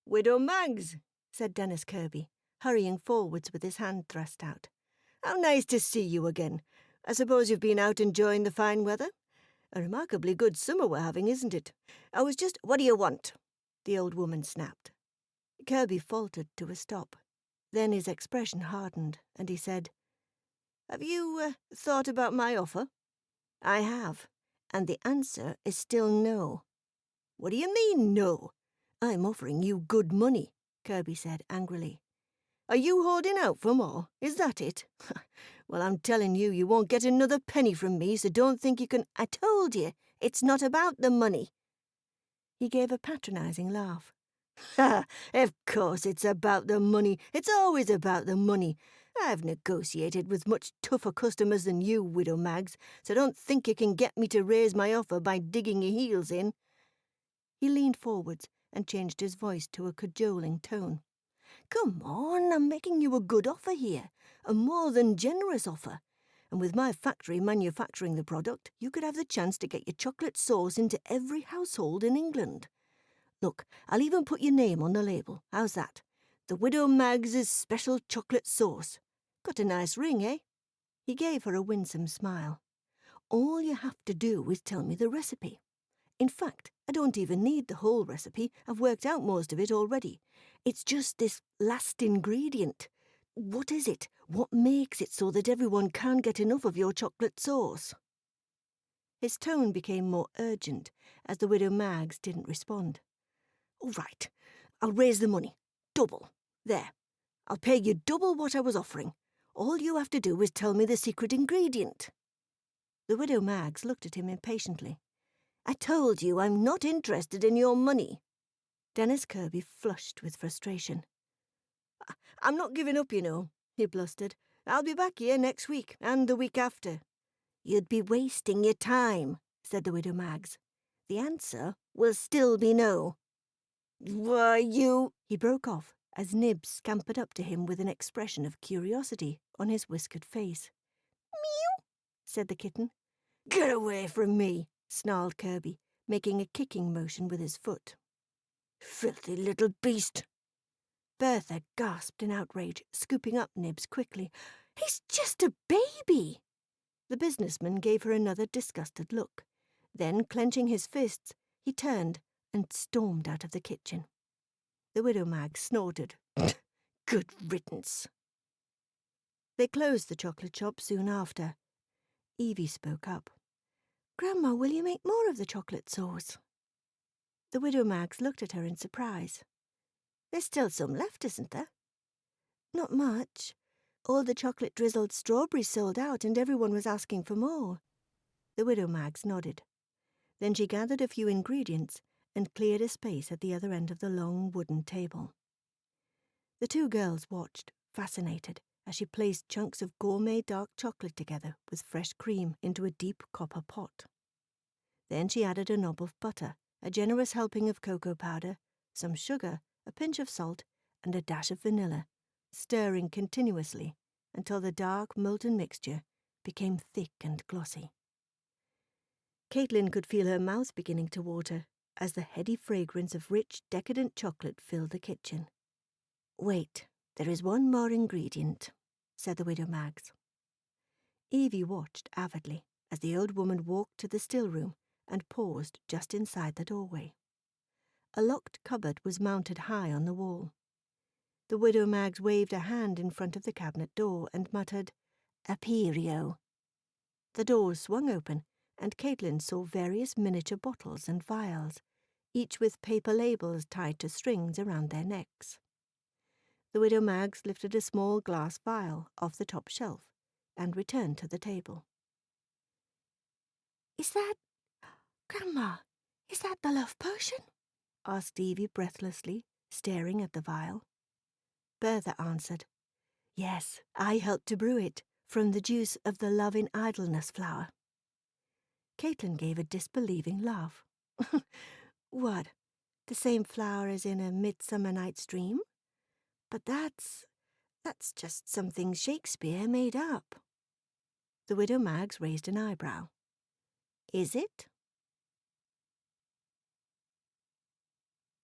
Widow Maggs, said Dennis Kirby, hurrying forwards with his hand thrust out. How nice to see you again. I suppose you've been out enjoying the fine weather? A remarkably good summer we're having, isn't it? I was just— What do you want? The old woman snapped. Kirby faltered to a stop. Then his expression hardened, and he said, Have you thought about my offer? I have, and the answer is still no. What do you mean, no? I'm offering you good money, Kirby said angrily. Are you holding out for more? Is that it? Well, I'm telling you, you won't get another penny from me, so don't think you can— I told you, it's not about the money. He gave a patronising laugh. Ha! Of course it's about the money. It's always about the money. I've negotiated with much tougher customers than you, Widow Maggs, so don't think you can get me to raise my offer by digging your heels in. He leaned forwards and changed his voice to a cajoling tone. Come on, I'm making you a good offer here, a more than generous offer. And with my factory manufacturing the product, you could have the chance to get your chocolate sauce into every household in England. Look, I'll even put your name on the label. How's that? The Widow Maggs's Special Chocolate Sauce. Got a nice ring, eh? He gave her a winsome smile. All you have to do is tell me the recipe. In fact, I don't even need the whole recipe. I've worked out most of it already. It's just this last ingredient. What is it? What makes it so that everyone can't get enough of your chocolate sauce? His tone became more urgent as the Widow Maggs didn't respond. All right, I'll raise the money. Double. There. I'll pay you double what I was offering. All you have to do is tell me the secret ingredient. The Widow Maggs looked at him impatiently. I told you I'm not interested in your money. Dennis Kirby flushed with frustration. I'm not giving up, you know, he blustered. I'll be back here next week and the week after. You'd be wasting your time, said the Widow Maggs. The answer will still be no. Why, you— He broke off as Nibs scampered up to him with an expression of curiosity on his whiskered face. Meow, said the kitten. Get away from me, snarled Kirby, making a kicking motion with his foot. Filthy little beast. Bertha gasped in outrage, scooping up Nibs quickly. He's just a baby. The businessman gave her another disgusted look. Then, clenching his fists, he turned and stormed out of the kitchen. The Widow Maggs snorted. Good riddance. They closed the chocolate shop soon after. Evie spoke up. Grandma, will you make more of the chocolate sauce? The Widow Maggs looked at her in surprise. There's still some left, isn't there? Not much. All the chocolate-drizzled strawberries sold out and everyone was asking for more. The Widow Maggs nodded. Then she gathered a few ingredients and cleared a space at the other end of the long wooden table. The two girls watched, fascinated, as she placed chunks of gourmet dark chocolate together with fresh cream into a deep copper pot. Then she added a knob of butter, a generous helping of cocoa powder, some sugar, a pinch of salt, and a dash of vanilla, stirring continuously until the dark molten mixture became thick and glossy. Caitlin could feel her mouth beginning to water as the heady fragrance of rich, decadent chocolate filled the kitchen. Wait, there is one more ingredient, said the Widow Maggs. Evie watched avidly as the old woman walked to the still room and paused just inside the doorway. A locked cupboard was mounted high on the wall. The Widow Maggs waved a hand in front of the cabinet door and muttered, Aperio. The door swung open, and Caitlin saw various miniature bottles and vials, each with paper labels tied to strings around their necks. The Widow Maggs lifted a small glass vial off the top shelf and returned to the table. Is that— Grandma, is that the love potion? Asked Evie breathlessly, staring at the vial. Bertha answered, Yes, I helped to brew it from the juice of the love-in-idleness flower. Caitlin gave a disbelieving laugh. What, the same flower as in A Midsummer Night's Dream? But that's just something Shakespeare made up. The Widow Maggs raised an eyebrow. Is it?